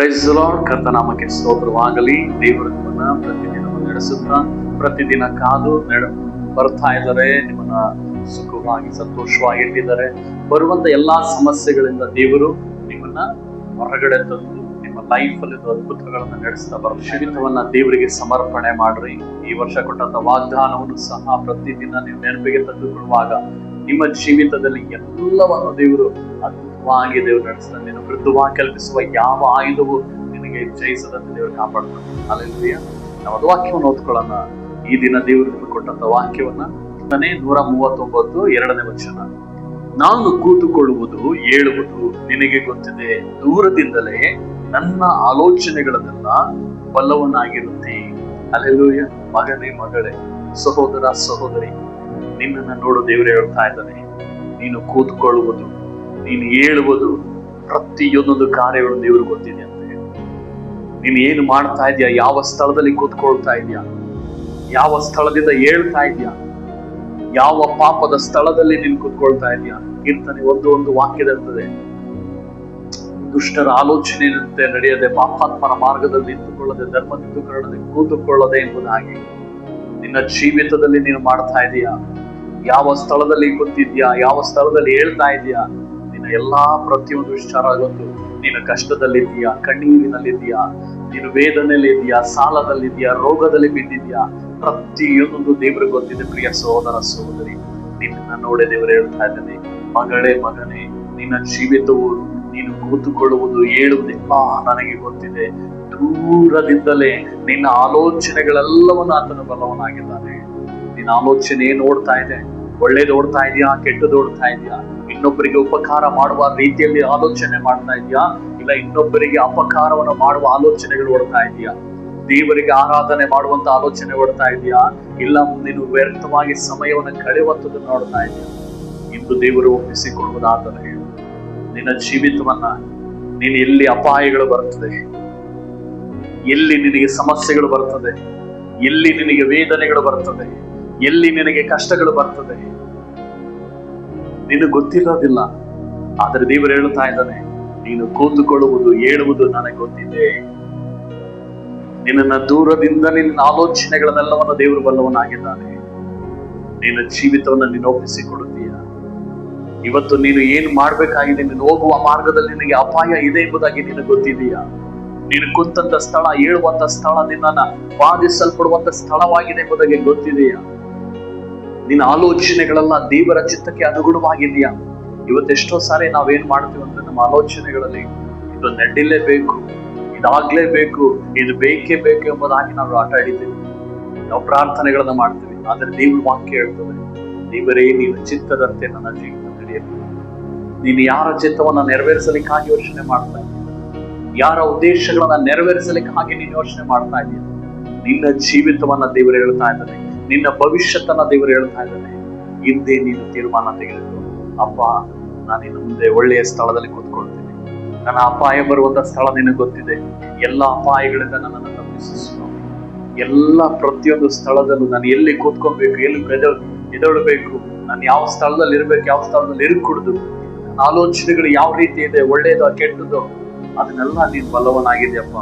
Price the lord. ಕರ್ತನಾಮಕ್ಕೆ ಸ್ತೋತ್ರವಾಗಲಿ. ದೇವರು ನಿಮ್ಮನ್ನ ಪ್ರತಿದಿನ ನಡೆಸುತ್ತಾ ಪ್ರತಿದಿನ ಕಾದು ಬರ್ತಾ ಇದ್ದಾರೆ. ನಿಮ್ಮನ್ನ ಸುಖವಾಗಿ ಸಂತೋಷವಾಗಿ ಇಟ್ಟಿದ್ದಾರೆ. ಬರುವಂತ ಎಲ್ಲಾ ಸಮಸ್ಯೆಗಳಿಂದ ದೇವರು ನಿಮ್ಮನ್ನ ಹೊರಗಡೆ ತಂದು ನಿಮ್ಮ ಲೈಫ್ ಅಲ್ಲಿ ಅದ್ಭುತಗಳನ್ನ ನಡೆಸ್ತಾ ಬರ್ತಾರೆ. ಜೀವಿತವನ್ನ ದೇವರಿಗೆ ಸಮರ್ಪಣೆ ಮಾಡ್ರಿ. ಈ ವರ್ಷ ಕೊಟ್ಟಂತ ವಾಗ್ದಾನವನ್ನು ಸಹ ಪ್ರತಿದಿನ ನೀವು ನೆನಪಿಗೆ ತಂದುಕೊಳ್ಳುವಾಗ ನಿಮ್ಮ ಜೀವಿತದಲ್ಲಿ ಎಲ್ಲವನ್ನು ದೇವರು ಅದ್ಭುತವಾಗಿ ದೇವರು ನಡೆಸ್ತಾನೆ. ನೀನು ವೃದ್ಧವಾಗಿ ಕಲ್ಪಿಸುವ ಯಾವ ಆಯುಧವು ನಿನಗೆ ಜಯಿಸದಂತೆ ದೇವರು ಕಾಪಾಡ್ತಾನೆ. ಹಲ್ಲೆಲೂಯಾ. ನಾವು ಅದು ವಾಕ್ಯವನ್ನು ಓದ್ಕೊಳ್ಳೋಣ. ಈ ದಿನ ದೇವರು ನಿಮಗೆ ಕೊಟ್ಟಂತ ವಾಕ್ಯವನ್ನ 139 2ನೇ ವಚನ. ನಾನು ಕೂತುಕೊಳ್ಳುವುದು ಏಳುವುದು ನಿನಗೆ ಗೊತ್ತಿದೆ, ದೂರದಿಂದಲೇ ನನ್ನ ಆಲೋಚನೆಗಳನ್ನೆಲ್ಲ ಬಲ್ಲವನಾಗಿರುತ್ತೆ. ಹಲ್ಲೆಲೂಯಾ. ಮಗನೇ ಮಗಳೇ, ಸಹೋದರ ಸಹೋದರಿ, ನಿನ್ನನ್ನು ನೋಡು ದೇವರು ಹೇಳ್ತಾ ಇದ್ದಾನೆ. ನೀನು ಕೂತ್ಕೊಳ್ಳುವುದು, ನೀನು ಏಳುವುದು, ಪ್ರತಿಯೊಂದೊಂದು ಕಾರ್ಯಗಳು ದೇವರು ಗೊತ್ತಿದೆ ಅಂತ ಹೇಳಿ. ನೀನು ಏನು ಮಾಡ್ತಾ ಇದೀಯಾ, ಯಾವ ಸ್ಥಳದಲ್ಲಿ ಕೂತ್ಕೊಳ್ತಾ ಇದೀಯಾ, ಯಾವ ಸ್ಥಳದಿಂದ ಏಳ್ತಾ ಇದೀಯಾ, ಯಾವ ಪಾಪದ ಸ್ಥಳದಲ್ಲಿ ನೀನು ಕೂತ್ಕೊಳ್ತಾ ಇದೀಯಾ. ಕೀರ್ತನೆ ಒಂದು ವಾಕ್ಯದಿರ್ತದೆ, ದುಷ್ಟರ ಆಲೋಚನೆಯಂತೆ ನಡೆಯದೆ, ಪಾಪಾತ್ಮರ ಮಾರ್ಗದಲ್ಲಿ ನಿಂತುಕೊಳ್ಳದೆ, ಧರ್ಮನಿಂದುಕರೊಡನೆ ಕೂತುಕೊಳ್ಳದೆ ಎಂಬುದಾಗಿ ನಿನ್ನ ಜೀವಿತದಲ್ಲಿ ನೀನು ಮಾಡ್ತಾ ಇದೀಯಾ. ಯಾವ ಸ್ಥಳದಲ್ಲಿ ಕೂತಿದ್ಯಾ, ಯಾವ ಸ್ಥಳದಲ್ಲಿ ಹೇಳ್ತಾ ಇದೀಯಾ, ನಿನ್ನ ಎಲ್ಲಾ ಪ್ರತಿಯೊಂದು ವಿಚಾರ ಗೊತ್ತು. ನೀನು ಕಷ್ಟದಲ್ಲಿದ್ದೀಯಾ, ಕಣ್ಣೀರಿನಲ್ಲಿದ್ದೀಯಾ, ನೀನು ವೇದನೆಯಲ್ಲಿದ್ದೀಯಾ, ಸಾಲದಲ್ಲಿದ್ದೀಯಾ, ರೋಗದಲ್ಲಿ ಬಿದ್ದಿದ್ಯಾ, ಪ್ರತಿಯೊಂದೊಂದು ದೇವರಿಗೆ ಗೊತ್ತಿದೆ. ಪ್ರಿಯ ಸಹೋದರ ಸಹೋದರಿ, ನಿನ್ನ ನೋಡೇ ದೇವರು ಹೇಳ್ತಾ ಇದ್ದಾನೆ, ಮಗಳೇ ಮಗನೇ, ನಿನ್ನ ಜೀವಿತವು ನೀನು ಕೂತುಕೊಳ್ಳುವುದು ಏಳುವುದಿಲ್ಲ ನನಗೆ ಗೊತ್ತಿದೆ. ದೂರದಿಂದಲೇ ನಿನ್ನ ಆಲೋಚನೆಗಳೆಲ್ಲವನ್ನು ಆತನು ಬಲ್ಲವನಾಗಿದ್ದಾನೆ. ನಿನ್ನ ಆಲೋಚನೆ ಏನ್ ಓಡ್ತಾ ಇದೆ? ಒಳ್ಳೇದು ಓಡ್ತಾ ಇದೆಯಾ, ಕೆಟ್ಟದ್ದು ಓಡ್ತಾ ಇದೆಯಾ? ಇನ್ನೊಬ್ಬರಿಗೆ ಉಪಕಾರ ಮಾಡುವ ರೀತಿಯಲ್ಲಿ ಆಲೋಚನೆ ಮಾಡ್ತಾ ಇದೆಯಾ, ಇಲ್ಲ ಇನ್ನೊಬ್ಬರಿಗೆ ಅಪಕಾರವನ್ನು ಮಾಡುವ ಆಲೋಚನೆಗಳು ಓಡ್ತಾ ಇದೆಯಾ? ದೇವರಿಗೆ ಆರಾಧನೆ ಮಾಡುವಂತ ಆಲೋಚನೆ ಓಡ್ತಾ ಇದೆಯಾ, ಇಲ್ಲ ನೀನು ವ್ಯರ್ಥವಾಗಿ ಸಮಯವನ್ನು ಕಳೆಯುವಂಥದ್ದನ್ನು ನೋಡ್ತಾ ಇದೆಯಾ? ಇಂದು ದೇವರು ಒಪ್ಪಿಸಿಕೊಡುವುದಾದರೆ ನಿನ್ನ ಜೀವಿತವನ್ನ, ನೀನು ಎಲ್ಲಿ ಅಪಾಯಗಳು ಬರ್ತದೆ, ಎಲ್ಲಿ ನಿನಗೆ ಸಮಸ್ಯೆಗಳು ಬರ್ತದೆ, ಎಲ್ಲಿ ನಿನಗೆ ವೇದನೆಗಳು ಬರ್ತದೆ, ಎಲ್ಲಿ ನಿನಗೆ ಕಷ್ಟಗಳು ಬರ್ತದೆ, ನಿನಗೆ ಗೊತ್ತಿರೋದಿಲ್ಲ. ಆದ್ರೆ ದೇವರು ಹೇಳ್ತಾ ಇದ್ದಾನೆ, ನೀನು ಕೂತುಕೊಳ್ಳುವುದು ಏಳುವುದು ನನಗೆ ಗೊತ್ತಿದೆ. ನಿನ್ನ ದೂರದಿಂದ ನಿನ್ನ ಆಲೋಚನೆಗಳನ್ನೆಲ್ಲವನ್ನು ದೇವರು ಬಲ್ಲವನಾಗಿದ್ದಾನೆ. ನಿನ್ನ ಜೀವಿತವನ್ನು ನೀನು ಒಪ್ಪಿಸಿಕೊಡುತ್ತೀಯ. ಇವತ್ತು ನೀನು ಏನು ಮಾಡ್ಬೇಕಾಗಿದೆ, ನೀನು ಹೋಗುವ ಮಾರ್ಗದಲ್ಲಿ ನಿನಗೆ ಅಪಾಯ ಇದೆ ಎಂಬುದಾಗಿ ನಿನಗೆ ಗೊತ್ತಿದೆಯಾ? ನೀನು ಕುಂತಂತ ಸ್ಥಳ, ಏಳುವಂತ ಸ್ಥಳ, ನಿನ್ನ ಬಾಧಿಸಲ್ಪಡುವಂತ ಸ್ಥಳವಾಗಿದೆ ಎಂಬುದಾಗಿ ಗೊತ್ತಿದೆಯಾ? ನಿನ್ನ ಆಲೋಚನೆಗಳೆಲ್ಲ ದೇವರ ಚಿತ್ತಕ್ಕೆ ಅನುಗುಣವಾಗಿದೆಯಾ? ಇವತ್ತೆಷ್ಟೋ ಸಾರಿ ನಾವೇನ್ ಮಾಡ್ತೀವಿ ಅಂದ್ರೆ, ನಮ್ಮ ಆಲೋಚನೆಗಳಲ್ಲಿ ಇದು ನಡಿಲೇಬೇಕು, ಇದಾಗ್ಲೇಬೇಕು, ಇದು ಬೇಕೇ ಬೇಕು ಎಂಬುದಾಗಿ ನಾವು ಆಟ ಆಡಿದ್ದೇವೆ. ನಾವು ಪ್ರಾರ್ಥನೆಗಳನ್ನ ಮಾಡ್ತೀವಿ. ಆದ್ರೆ ದೇವ್ರ ವಾಕ್ಯ ಹೇಳ್ತದೆ, ದೇವರೇ ನೀನು ಚಿತ್ತದಂತೆ ನನ್ನ ಜೀವಿತ ನಡೆಯಬೇಕು. ನೀನು ಯಾರ ಚಿತ್ತವನ್ನ ನೆರವೇರಿಸಲಿಕ್ಕಾಗಿ ಯೋಚನೆ ಮಾಡ್ತಾ ಇದ್ದೀಯ, ಯಾರ ಉದ್ದೇಶಗಳನ್ನ ನೆರವೇರಿಸಲಿಕ್ಕಾಗಿ ನೀನು ಯೋಚನೆ ಮಾಡ್ತಾ ಇದೀಯ, ನಿನ್ನ ಜೀವಿತವನ್ನ ದೇವರು ಹೇಳ್ತಾ ಇದ್ದಾನೆ, ನಿನ್ನ ಭವಿಷ್ಯತನ್ನ ದೇವರು ಹೇಳ್ತಾ ಇದ್ದಾನೆ. ಹಿಂದೆ ನೀನು ತೀರ್ಮಾನ ತೆಗೆದುಕೋ, ಅಪ್ಪ ನಾನು ಇನ್ನು ಮುಂದೆ ಒಳ್ಳೆಯ ಸ್ಥಳದಲ್ಲಿ ಕೂತ್ಕೊಳ್ತೀನಿ. ನನ್ನ ಅಪಾಯ ಬರುವಂತ ಸ್ಥಳ ನಿನಗೆ ಗೊತ್ತಿದೆ. ಎಲ್ಲ ಅಪಾಯಗಳಿಂದ ನನ್ನನ್ನು ತಪ್ಪಿಸು. ಎಲ್ಲ ಪ್ರತಿಯೊಂದು ಸ್ಥಳದಲ್ಲೂ ನಾನು ಎಲ್ಲಿ ಕೂತ್ಕೊಬೇಕು, ಎಲ್ಲಿ ಎದೊಳ್ಬೇಕು, ನಾನು ಯಾವ ಸ್ಥಳದಲ್ಲಿ ಇರ್ಬೇಕು, ಯಾವ ಸ್ಥಳದಲ್ಲಿ ಇರ್ಕೂಡುದು, ನನ್ನ ಆಲೋಚನೆಗಳು ಯಾವ ರೀತಿ ಇದೆ, ಒಳ್ಳೇದೋ ಕೆಟ್ಟದೋ, ಅದನ್ನೆಲ್ಲ ನೀನು ಬಲ್ಲವನಾಗಿದೆಯಪ್ಪ.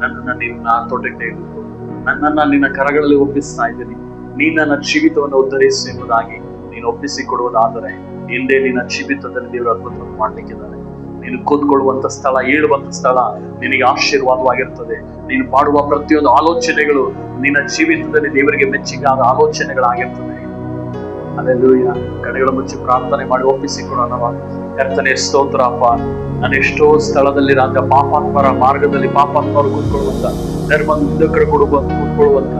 ನನ್ನನ್ನು ನಿನ್ನ ತೋಟಕ್ಕೆ ತೆಗೆದುಕೋ, ನನ್ನನ್ನ ನಿನ್ನ ಕರಗಳಲ್ಲಿ ಒಪ್ಪಿಸ್ತಾ ಇದ್ದೀನಿ. ನೀನು ನನ್ನ ಜೀವಿತವನ್ನು ಉದ್ಧರಿಸು ಎಂಬುದಾಗಿ ನೀನು ಒಪ್ಪಿಸಿಕೊಡುವುದಾದರೆ ಹಿಂದೆ ನಿನ್ನ ಜೀವಿತದಲ್ಲಿ ದೇವರು ಅದ್ಭುತವನ್ನು ಮಾಡ್ಲಿಕ್ಕಿದ್ದಾರೆ. ನೀನು ಕೂತ್ಕೊಳ್ಳುವಂತ ಸ್ಥಳ, ಏಳುವಂತ ಸ್ಥಳ ನಿನಗೆ ಆಶೀರ್ವಾದವಾಗಿರ್ತದೆ. ನೀನು ಮಾಡುವ ಪ್ರತಿಯೊಂದು ಆಲೋಚನೆಗಳು ನಿನ್ನ ಜೀವಿತದಲ್ಲಿ ದೇವರಿಗೆ ಮೆಚ್ಚಿಗಾದ ಆಲೋಚನೆಗಳಾಗಿರ್ತದೆ. ಹಲ್ಲೆಲೂಯಾ. ಕಡೆಗಳ ಮುಚ್ಚಿ ಪ್ರಾರ್ಥನೆ ಮಾಡಿ ಒಪ್ಪಿಸಿಕೊಡೋಣ. ಕರ್ತನೇ ಸ್ತೋತ್ರ ಅಪ್ಪ, ನಾನು ಎಷ್ಟೋ ಸ್ಥಳದಲ್ಲಿ ರಾಜ ಪಾಪಾತ್ಮರ ಮಾರ್ಗದಲ್ಲಿ, ಪಾಪಾತ್ಮರು ಕೂತ್ಕೊಳ್ಳುವಂತ, ಧರ್ಮ ನಿಂದಕರು ಕೂತ್ಕೊಳ್ಳುವಂತ,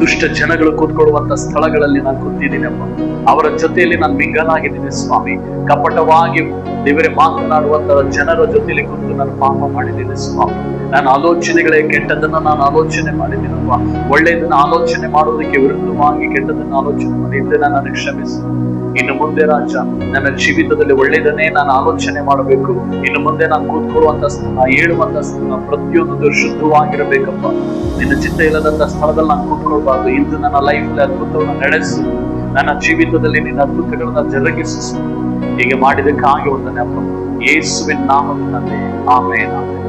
ದುಷ್ಟ ಜನಗಳು ಕೂತ್ಕೊಳ್ಳುವಂತ ಸ್ಥಳಗಳಲ್ಲಿ ನಾನು ಕೂತಿದ್ದೀನಪ್ಪ. ಅವರ ಜೊತೆಯಲ್ಲಿ ನಾನು ಮಿಂಗಲಾಗಿದ್ದೀನಿ ಸ್ವಾಮಿ. ಕಪಟವಾಗಿ ದೇವರೇ ಮಾತನಾಡುವಂತ ಜನರ ಜೊತೆಯಲ್ಲಿ ಕೂತು ನಾನು ಪಾಪ ಮಾಡಿದ್ದೀನಿ ಸ್ವಾಮಿ. ನನ್ನ ಆಲೋಚನೆಗಳೇ ಕೆಟ್ಟದನ್ನ ನಾನು ಆಲೋಚನೆ ಮಾಡಿದ್ದೀನಪ್ಪ. ಒಳ್ಳೆಯದನ್ನ ಆಲೋಚನೆ ಮಾಡುವುದಕ್ಕೆ ವಿರುದ್ಧವಾಗಿ ಕೆಟ್ಟದನ್ನ ಆಲೋಚನೆ ಮಾಡಿದ್ದೆ. ನನ್ನನ್ನು ಕ್ಷಮಿಸು. ಇನ್ನು ಮುಂದೆ ರಾಜ ನನ್ನ ಜೀವಿತದಲ್ಲಿ ಒಳ್ಳೆಯದನ್ನೇ ನಾನು ಆಲೋಚನೆ ಮಾಡಬೇಕು. ಇನ್ನು ಮುಂದೆ ನಾನು ಕೂತ್ಕೊಳ್ಳುವಂತ ಸ್ಥಳ, ಏಳುವಂತ ಸ್ಥಳ ಪ್ರತಿಯೊಂದು ಶುದ್ಧವಾಗಿರಬೇಕಪ್ಪ. ನಿನ್ನ ಚಿತ್ತ ಇಲ್ಲದಂತ ಸ್ಥಳದಲ್ಲಿ ನಾನು ಕೂತ್ಕೊಳ್ಬಾರ್ದು. ಇಂದು ನನ್ನ ಲೈಫಲ್ಲಿ ಅದ್ಭುತವನ್ನು ನಡೆಸು. ನನ್ನ ಜೀವಿತದಲ್ಲಿ ನಿನ್ನ ಅದ್ಭುತಗಳನ್ನ ಜರುಗಿಸು. ಹೀಗೆ ಮಾಡಿದಕ್ಕಾಗಿ ಒಂದನೇ ಅಪ್ಪ ಯೇಸುವಿನ ನಾಮದಲ್ಲಿ ತಂದೆ, ಆಮೇನ್.